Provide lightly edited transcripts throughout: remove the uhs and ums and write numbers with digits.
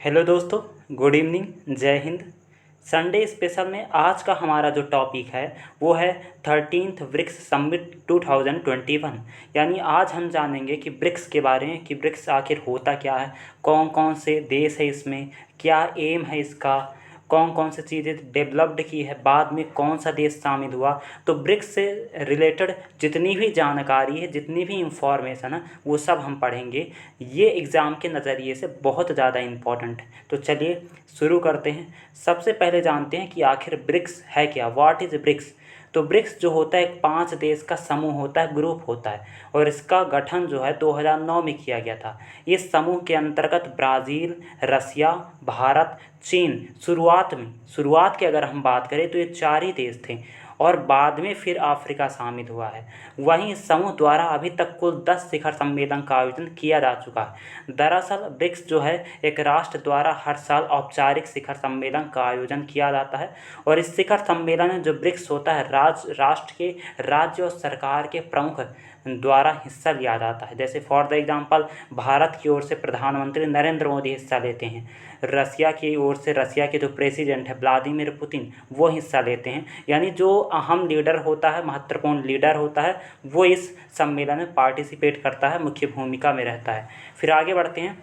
Hello दोस्तों, good evening, जय Hind. Sunday special में आज का हमारा जो टॉपिक है वो है 13th ब्रिक्स समिट 2021। यानी आज हम जानेंगे कि ब्रिक्स के बारे में कि ब्रिक्स आखिर होता क्या है, कौन कौन से देश है इसमें, क्या एम है इसका, कौन कौन सी चीज़ें डेवलप्ड की है, बाद में कौन सा देश शामिल हुआ। तो ब्रिक्स से रिलेटेड जितनी भी जानकारी है, जितनी भी इंफॉर्मेशन है, वो सब हम पढ़ेंगे। ये एग्ज़ाम के नज़रिए से बहुत ज़्यादा इम्पॉर्टेंट है। तो चलिए शुरू करते हैं। सबसे पहले जानते हैं कि आखिर ब्रिक्स है क्या, व्हाट इज़ ब्रिक्स। तो ब्रिक्स जो होता है एक 5 देश का समूह होता है, ग्रुप होता है, और इसका गठन जो है 2009 में किया गया था। इस समूह के अंतर्गत ब्राज़ील, रसिया, भारत, चीन शुरुआत की अगर हम बात करें तो ये 4 ही देश थे, और बाद में फिर अफ्रीका शामिल हुआ है। वहीं इस समूह द्वारा अभी तक कुल 10 शिखर सम्मेलन का आयोजन किया जा चुका है। दरअसल ब्रिक्स जो है एक राष्ट्र द्वारा हर साल औपचारिक शिखर सम्मेलन का आयोजन किया जाता है, और इस शिखर सम्मेलन में जो ब्रिक्स होता है राष्ट्र के राज्य और सरकार के प्रमुख द्वारा हिस्सा लिया जाता है। जैसे फॉर द एग्जांपल भारत की ओर से प्रधानमंत्री नरेंद्र मोदी हिस्सा लेते हैं, रसिया की ओर से रसिया के जो प्रेसिडेंट है व्लादिमीर पुतिन वो हिस्सा लेते हैं। यानी जो अहम लीडर होता है, महत्वपूर्ण लीडर होता है, वो इस सम्मेलन में पार्टिसिपेट करता है, मुख्य भूमिका में रहता है। फिर आगे बढ़ते हैं।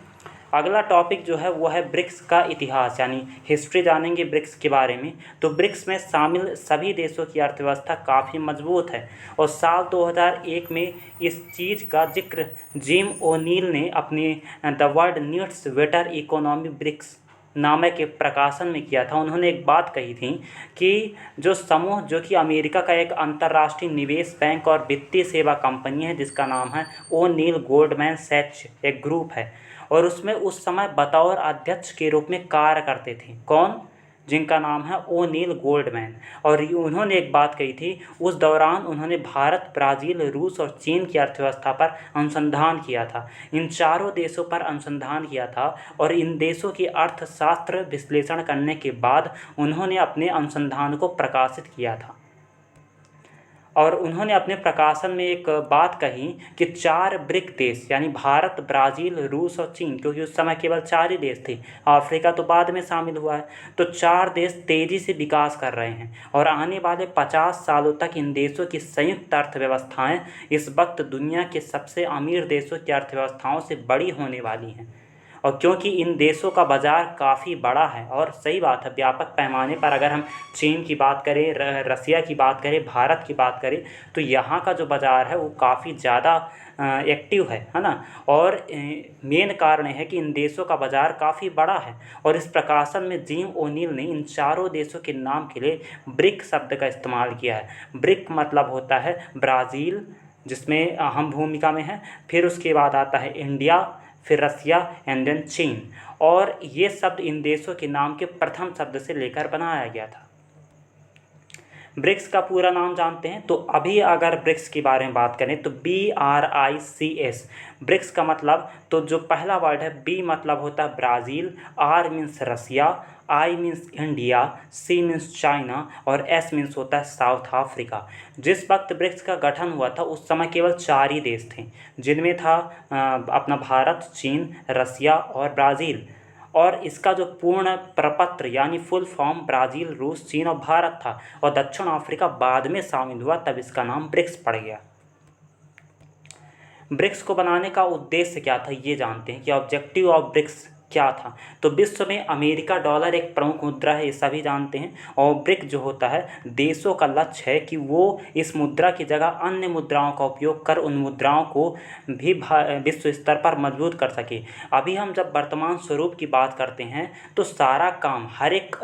अगला टॉपिक जो है वो है ब्रिक्स का इतिहास, यानी हिस्ट्री जानेंगे ब्रिक्स के बारे में। तो ब्रिक्स में शामिल सभी देशों की अर्थव्यवस्था काफ़ी मजबूत है, और साल 2001 में इस चीज़ का जिक्र जिम ओनील ने अपने the world needs better economy BRICS नामक के प्रकाशन में किया था। उन्होंने एक बात कही थी कि जो समूह जो कि अमेरिका का एक अंतर्राष्ट्रीय निवेश बैंक और वित्तीय सेवा कंपनी है जिसका नाम है ओनील गोल्डमैन सैच, एक ग्रुप है, और उसमें उस समय बतौर अध्यक्ष के रूप में कार्य करते थे। कौन? जिनका नाम है ओनील गोल्डमैन। और उन्होंने एक बात कही थी, उस दौरान उन्होंने भारत, ब्राज़ील, रूस और चीन की अर्थव्यवस्था पर अनुसंधान किया था। इन चारों देशों पर अनुसंधान किया था, और इन देशों की अर्थशास्त्र विश्लेषण करने के बाद उन्होंने अपने अनुसंधान को प्रकाशित किया था। और उन्होंने अपने प्रकाशन में एक बात कही कि 4 ब्रिक देश यानी भारत, ब्राज़ील, रूस और चीन, क्योंकि उस समय केवल 4 ही देश थे, अफ्रीका तो बाद में शामिल हुआ है, तो 4 देश तेज़ी से विकास कर रहे हैं, और आने वाले 50 सालों तक इन देशों की संयुक्त अर्थव्यवस्थाएं इस वक्त दुनिया के सबसे अमीर देशों की अर्थव्यवस्थाओं से बड़ी होने वाली हैं। और क्योंकि इन देशों का बाज़ार काफ़ी बड़ा है, और सही बात है, व्यापक पैमाने पर अगर हम चीन की बात करें, रसिया की बात करें, भारत की बात करें, तो यहाँ का जो बाज़ार है वो काफ़ी ज़्यादा एक्टिव है ना। और मेन कारण है कि इन देशों का बाज़ार काफ़ी बड़ा है, और इस प्रकाशन में जिम ओनील ने इन चारों देशों के नाम के लिए ब्रिक शब्द का इस्तेमाल किया है। ब्रिक मतलब होता है ब्राज़ील, जिसमें अहम भूमिका में है, फिर उसके बाद आता है इंडिया, फिर रसिया एंड देन चीन, और ये शब्द इन देशों के नाम के प्रथम शब्द से लेकर बनाया गया था। ब्रिक्स का पूरा नाम जानते हैं। तो अभी अगर ब्रिक्स के बारे में बात करें तो BRICS, ब्रिक्स का मतलब, तो जो पहला वर्ड है बी मतलब होता है Brazil, R means Russia, I means India, C means China, और एस मीन्स होता है साउथ अफ्रीका। जिस वक्त ब्रिक्स का गठन हुआ था उस समय केवल 4 ही देश थे, जिनमें था अपना भारत, चीन, रसिया और ब्राज़ील। और इसका जो पूर्ण प्रपत्र यानी फुल फॉर्म ब्राज़ील, रूस, चीन और भारत था, और दक्षिण अफ्रीका बाद में शामिल हुआ, तब इसका नाम ब्रिक्स पड़ गया। ब्रिक्स को बनाने का उद्देश्य क्या था ये जानते हैं कि ऑब्जेक्टिव ऑफ ब्रिक्स क्या था। तो विश्व में अमेरिका डॉलर एक प्रमुख मुद्रा है, ये सभी जानते हैं, और ब्रिक जो होता है देशों का लक्ष्य है कि वो इस मुद्रा की जगह अन्य मुद्राओं का उपयोग कर उन मुद्राओं को भी विश्व स्तर पर मजबूत कर सके। अभी हम जब वर्तमान स्वरूप की बात करते हैं तो सारा काम, हर एक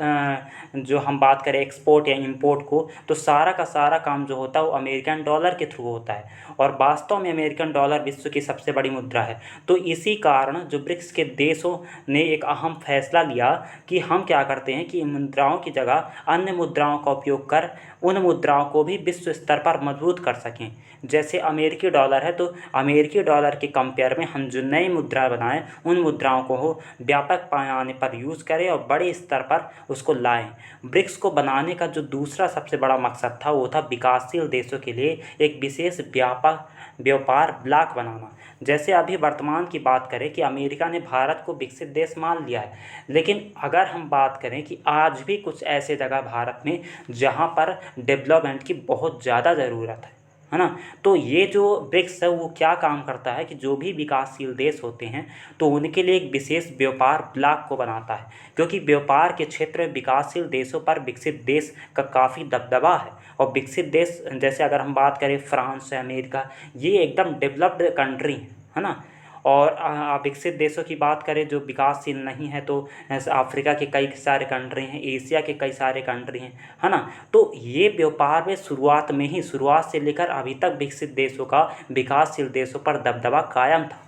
जो हम बात करें एक्सपोर्ट या इंपोर्ट को, तो सारा का सारा काम जो होता है वो अमेरिकन डॉलर के थ्रू होता है, और वास्तव में अमेरिकन डॉलर विश्व की सबसे बड़ी मुद्रा है। तो इसी कारण जो ब्रिक्स के देशों ने एक अहम फैसला लिया कि हम क्या करते हैं कि इन मुद्राओं की जगह अन्य मुद्राओं का उपयोग कर उन मुद्राओं को भी विश्व स्तर पर मजबूत कर सकें। जैसे अमेरिकी डॉलर है, तो अमेरिकी डॉलर के कंपेयर में हम जो नई मुद्रा बनाएं उन मुद्राओं को हो व्यापक पैमाने पर यूज़ करें और बड़े स्तर पर उसको लाएं। ब्रिक्स को बनाने का जो दूसरा सबसे बड़ा मकसद था वो था विकासशील देशों के लिए एक विशेष व्यापार ब्लॉक बनाना। जैसे अभी वर्तमान की बात करें कि अमेरिका ने भारत को विकसित देश मान लिया है, लेकिन अगर हम बात करें कि आज भी कुछ ऐसे जगह भारत में जहाँ पर डेवलपमेंट की बहुत ज़्यादा ज़रूरत है ना। तो ये जो ब्रिक्स है वो क्या काम करता है कि जो भी विकासशील देश होते हैं तो उनके लिए एक विशेष व्यापार ब्लॉक को बनाता है, क्योंकि व्यापार के क्षेत्र में विकासशील देशों पर विकसित देश का काफ़ी दबदबा है। और विकसित देश जैसे अगर हम बात करें फ्रांस है, अमेरिका, ये एकदम डेवलप्ड कंट्री है ना। और विकसित देशों की बात करें जो विकासशील नहीं है तो अफ्रीका के कई सारे कंट्री हैं, एशिया के कई सारे कंट्री हैं, है ना। तो ये व्यापार में शुरुआत से लेकर अभी तक विकसित देशों का विकासशील देशों पर दबदबा कायम था,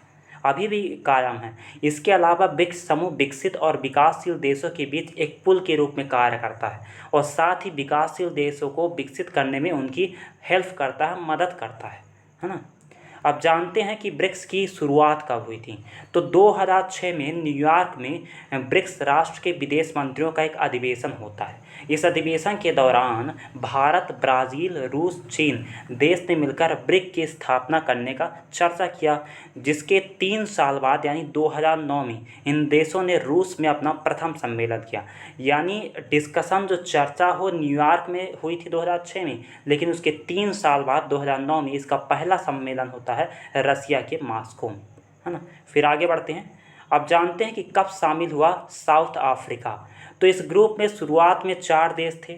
अभी भी कायम है। इसके अलावा ब्रिक्स समूह विकसित और विकासशील देशों के बीच एक पुल के रूप में कार्य करता है और साथ ही विकासशील देशों को विकसित करने में उनकी हेल्प करता है, मदद करता है ना। अब जानते हैं कि ब्रिक्स की शुरुआत कब हुई थी। तो 2006 में न्यूयॉर्क में ब्रिक्स राष्ट्र के विदेश मंत्रियों का एक अधिवेशन होता है। इस अधिवेशन के दौरान भारत, ब्राज़ील, रूस, चीन देश ने मिलकर ब्रिक की स्थापना करने का चर्चा किया, जिसके 3 साल बाद यानी 2009 में इन देशों ने रूस में अपना प्रथम सम्मेलन किया। यानी डिस्कशन जो चर्चा हो न्यूयॉर्क में हुई थी 2006 में, लेकिन उसके 3 साल बाद 2009 में इसका पहला सम्मेलन होता है रसिया के मॉस्को में, है ना। फिर आगे बढ़ते हैं। अब जानते हैं कि कब शामिल हुआ साउथ अफ्रीका। तो इस ग्रुप में शुरुआत में 4 देश थे,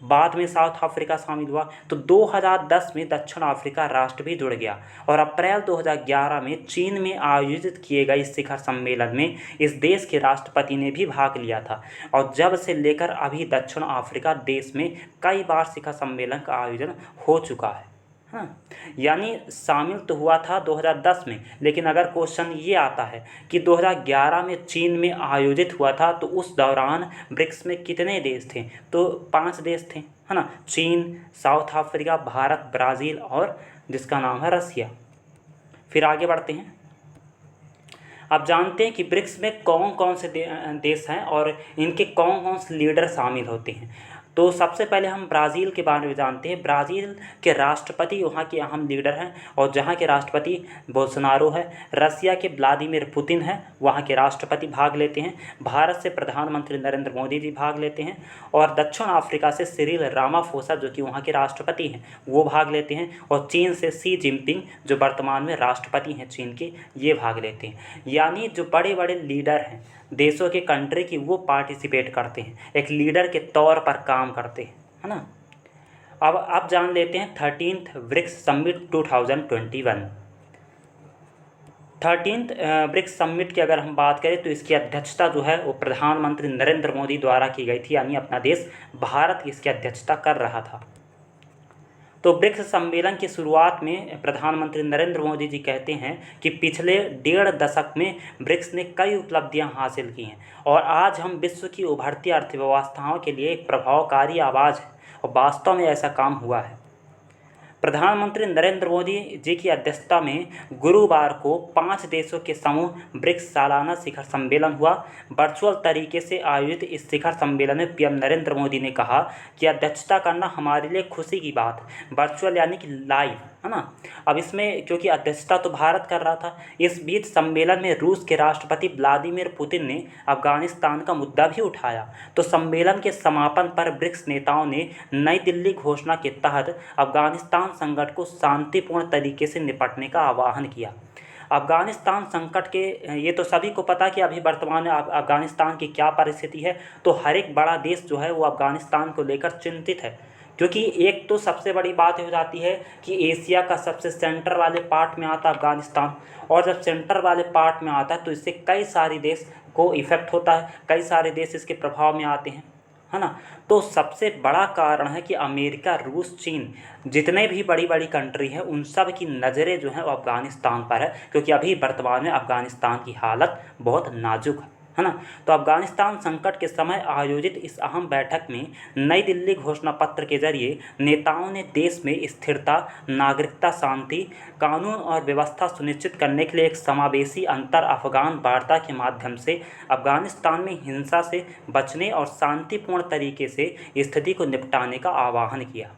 बाद में साउथ अफ्रीका शामिल हुआ। तो 2010 में दक्षिण अफ्रीका राष्ट्र भी जुड़ गया और अप्रैल 2011 में चीन में आयोजित किए गए इस शिखर सम्मेलन में इस देश के राष्ट्रपति ने भी भाग लिया था। और जब से लेकर अभी दक्षिण अफ्रीका देश में कई बार शिखर सम्मेलन का आयोजन हो चुका है। हाँ, यानी शामिल तो हुआ था 2010 में, लेकिन अगर क्वेश्चन ये आता है कि 2011 में चीन में आयोजित हुआ था तो उस दौरान ब्रिक्स में कितने देश थे, तो 5 देश थे, है ना। चीन, साउथ अफ्रीका, भारत, ब्राज़ील और जिसका नाम है रसिया। फिर आगे बढ़ते हैं। अब जानते हैं कि ब्रिक्स में कौन कौन से देश हैं और इनके कौन कौन से लीडर शामिल होते हैं। तो सबसे पहले हम ब्राज़ील के बारे में जानते हैं। ब्राज़ील के राष्ट्रपति वहाँ के अहम लीडर हैं और जहाँ के राष्ट्रपति बोल्सोनारो है। रसिया के व्लादिमीर पुतिन हैं, वहाँ के राष्ट्रपति भाग लेते हैं। भारत से प्रधानमंत्री नरेंद्र मोदी जी भाग लेते हैं और दक्षिण अफ्रीका से सिरिल रामाफोसा जो कि वहाँ के राष्ट्रपति हैं वो भाग लेते हैं। और चीन से शी जिनपिंग जो वर्तमान में राष्ट्रपति हैं चीन के, ये भाग लेते हैं। यानी जो बड़े बड़े लीडर हैं देशों के कंट्री की वो पार्टिसिपेट करते हैं, एक लीडर के तौर पर काम करते हैं, है ना। अब जान लेते हैं 13th BRICS summit 2021। 13th BRICS summit की अगर हम बात करें तो इसकी अध्यक्षता जो है वो प्रधानमंत्री नरेंद्र मोदी द्वारा की गई थी, यानी अपना देश भारत इसकी अध्यक्षता कर रहा था। तो ब्रिक्स सम्मेलन की शुरुआत में प्रधानमंत्री नरेंद्र मोदी जी कहते हैं कि पिछले 1.5 दशक में ब्रिक्स ने कई उपलब्धियां हासिल की हैं और आज हम विश्व की उभरती अर्थव्यवस्थाओं के लिए एक प्रभावकारी आवाज़ है और वास्तव में ऐसा काम हुआ है। प्रधानमंत्री नरेंद्र मोदी जी की अध्यक्षता में गुरुवार को 5 देशों के समूह ब्रिक्स सालाना शिखर सम्मेलन हुआ। वर्चुअल तरीके से आयोजित इस शिखर सम्मेलन में पीएम नरेंद्र मोदी ने कहा कि अध्यक्षता करना हमारे लिए खुशी की बात है। वर्चुअल यानी कि लाइव, है ना। अब इसमें क्योंकि अध्यक्षता तो भारत कर रहा था, इस बीच सम्मेलन में रूस के राष्ट्रपति व्लादिमीर पुतिन ने अफगानिस्तान का मुद्दा भी उठाया। तो सम्मेलन के समापन पर ब्रिक्स नेताओं ने नई दिल्ली घोषणा के तहत अफगानिस्तान संकट को शांतिपूर्ण तरीके से निपटने का आह्वान किया। अफगानिस्तान संकट के ये तो सभी को पता कि अभी वर्तमान में अफगानिस्तान की क्या परिस्थिति है। तो हर एक बड़ा देश जो है वो अफगानिस्तान को लेकर चिंतित है, क्योंकि एक तो सबसे बड़ी बात हो जाती है कि एशिया का सबसे सेंटर वाले पार्ट में आता है अफगानिस्तान, और जब सेंटर वाले पार्ट में आता है तो इससे कई सारे देश को इफ़ेक्ट होता है, कई सारे देश इसके प्रभाव में आते हैं, है ना। तो सबसे बड़ा कारण है कि अमेरिका, रूस, चीन जितने भी बड़ी बड़ी कंट्री हैं उन सब की नज़रें जो हैं वो अफ़गानिस्तान पर है, क्योंकि अभी वर्तमान में अफ़गानिस्तान की हालत बहुत नाजुक है। है ना। तो अफगानिस्तान संकट के समय आयोजित इस अहम बैठक में नई दिल्ली घोषणा पत्र के जरिए नेताओं ने देश में स्थिरता, नागरिकता, शांति, कानून और व्यवस्था सुनिश्चित करने के लिए एक समावेशी अंतर अफगान वार्ता के माध्यम से अफगानिस्तान में हिंसा से बचने और शांतिपूर्ण तरीके से स्थिति को निपटाने का आह्वान किया।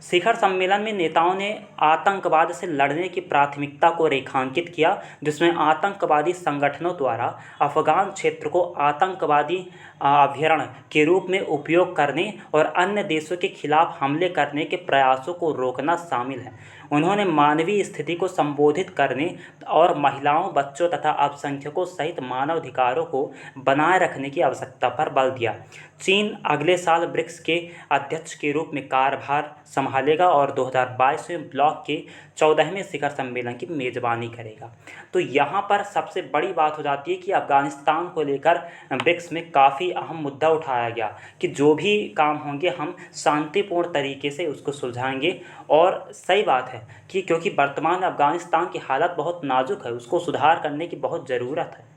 शिखर सम्मेलन में नेताओं ने आतंकवाद से लड़ने की प्राथमिकता को रेखांकित किया, जिसमें आतंकवादी संगठनों द्वारा अफगान क्षेत्र को आतंकवादी अभ्यारण्य के रूप में उपयोग करने और अन्य देशों के खिलाफ हमले करने के प्रयासों को रोकना शामिल है। उन्होंने मानवीय स्थिति को संबोधित करने और महिलाओं, बच्चों तथा अल्पसंख्यकों सहित मानवाधिकारों को बनाए रखने की आवश्यकता पर बल दिया। चीन अगले साल ब्रिक्स के अध्यक्ष के रूप में कार्यभार संभालेगा और 2022 में ब्लॉक के 14वें शिखर सम्मेलन की मेज़बानी करेगा। तो यहाँ पर सबसे बड़ी बात हो जाती है कि अफगानिस्तान को लेकर ब्रिक्स में काफ़ी अहम मुद्दा उठाया गया कि जो भी काम होंगे हम शांतिपूर्ण तरीके से उसको सुलझाएंगे। और सही बात है कि क्योंकि वर्तमान अफगानिस्तान की हालत बहुत नाजुक है, उसको सुधार करने की बहुत ज़रूरत है।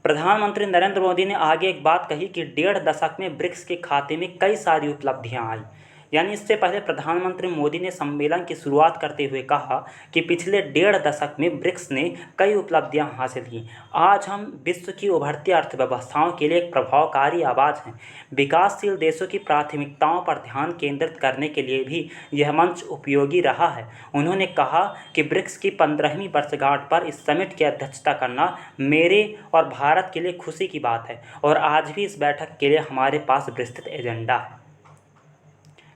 प्रधानमंत्री नरेंद्र मोदी ने आगे एक बात कही कि 1.5 दशक में ब्रिक्स के खाते में कई सारी उपलब्धियां आई। यानी इससे पहले प्रधानमंत्री मोदी ने सम्मेलन की शुरुआत करते हुए कहा कि पिछले 1.5 दशक में ब्रिक्स ने कई उपलब्धियां हासिल की। आज हम विश्व की उभरती अर्थव्यवस्थाओं के लिए एक प्रभावकारी आवाज़ हैं। विकासशील देशों की प्राथमिकताओं पर ध्यान केंद्रित करने के लिए भी यह मंच उपयोगी रहा है। उन्होंने कहा कि ब्रिक्स की 15वीं वर्षगांठ पर इस समिट की अध्यक्षता करना मेरे और भारत के लिए खुशी की बात है और आज भी इस बैठक के लिए हमारे पास विस्तृत एजेंडा है।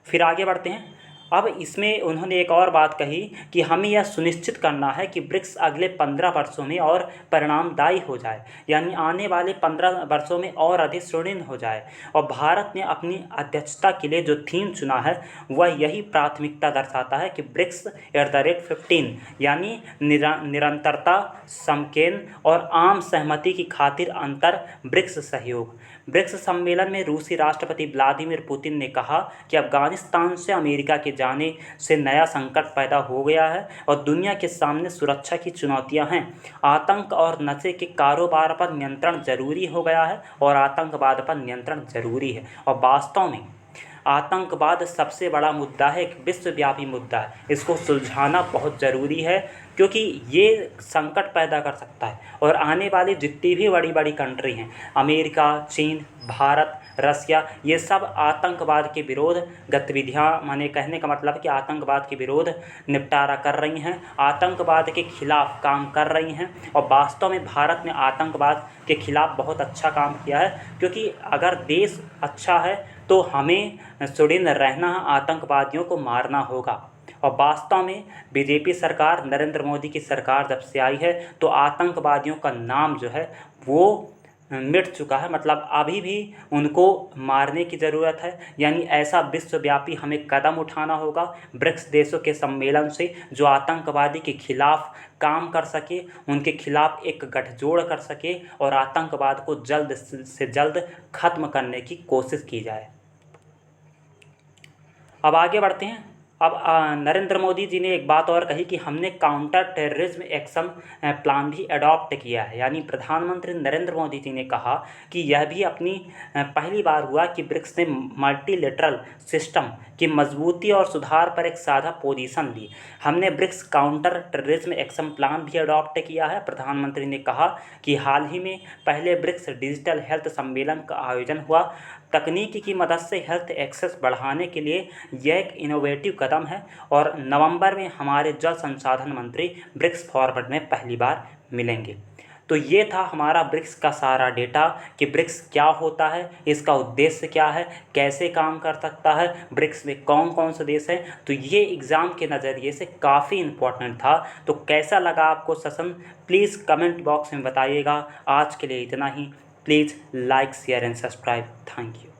फिर आगे बढ़ते हैं। अब इसमें उन्होंने एक और बात कही कि हमें यह सुनिश्चित करना है कि ब्रिक्स अगले 15 वर्षों में और परिणामदायी हो जाए, यानी आने वाले 15 वर्षों में और अधिक स्वर्णिम हो जाए। और भारत ने अपनी अध्यक्षता के लिए जो थीम चुना है वह यही प्राथमिकता दर्शाता है कि ब्रिक्स @15 यानी निरंतरता, समकेन और आम सहमति की खातिर अंतर ब्रिक्स सहयोग। ब्रिक्स सम्मेलन में रूसी राष्ट्रपति व्लादिमीर पुतिन ने कहा कि अफगानिस्तान से अमेरिका के जाने से नया संकट पैदा हो गया है और दुनिया के सामने सुरक्षा की चुनौतियां हैं। आतंक और नशे के कारोबार पर नियंत्रण जरूरी हो गया है और आतंकवाद पर नियंत्रण जरूरी है। और वास्तव में आतंकवाद सबसे बड़ा मुद्दा है, एक विश्वव्यापी मुद्दा है। इसको सुलझाना बहुत ज़रूरी है क्योंकि ये संकट पैदा कर सकता है। और आने वाली जितनी भी बड़ी बड़ी कंट्री हैं, अमेरिका, चीन, भारत, रसिया, ये सब आतंकवाद के विरोध गतिविधियां, माने कहने का मतलब कि आतंकवाद के विरोध निपटारा कर रही हैं, आतंकवाद के खिलाफ काम कर रही हैं। और वास्तव में भारत ने आतंकवाद के खिलाफ बहुत अच्छा काम किया है, क्योंकि अगर देश अच्छा है तो हमें सुदृढ़ रहना, आतंकवादियों को मारना होगा। और वास्तव में बीजेपी सरकार, नरेंद्र मोदी की सरकार जब से आई है तो आतंकवादियों का नाम जो है वो मिट चुका है। मतलब अभी भी उनको मारने की ज़रूरत है। यानी ऐसा विश्वव्यापी हमें कदम उठाना होगा ब्रिक्स देशों के सम्मेलन से, जो आतंकवादी के खिलाफ काम कर सके, उनके खिलाफ एक गठजोड़ कर सके और आतंकवाद को जल्द से जल्द ख़त्म करने की कोशिश की जाए। अब आगे बढ़ते हैं। अब नरेंद्र मोदी जी ने एक बात और कही कि हमने काउंटर टेररिज्म एक्शन प्लान भी अडॉप्ट किया है। यानी प्रधानमंत्री नरेंद्र मोदी जी ने कहा कि यह भी अपनी पहली बार हुआ कि ब्रिक्स ने मल्टीलेटरल सिस्टम की मजबूती और सुधार पर एक साझा पोजीशन ली। हमने BRICS counter terrorism action plan भी अडॉप्ट किया है। प्रधानमंत्री ने कहा कि हाल ही में पहले ब्रिक्स डिजिटल हेल्थ सम्मेलन का आयोजन हुआ। तकनीकी की मदद से हेल्थ एक्सेस बढ़ाने के लिए यह एक इनोवेटिव कदम है और नवंबर में हमारे जल संसाधन मंत्री ब्रिक्स फॉरवर्ड में पहली बार मिलेंगे। तो ये था हमारा ब्रिक्स का सारा डेटा कि ब्रिक्स क्या होता है, इसका उद्देश्य क्या है, कैसे काम कर सकता है, ब्रिक्स में कौन कौन से देश हैं। तो ये एग्ज़ाम के नज़रिए से काफ़ी इम्पोर्टेंट था। तो कैसा लगा आपको सेशन, प्लीज़ कमेंट बॉक्स में बताइएगा। आज के लिए इतना ही। Please like, share and subscribe. Thank you.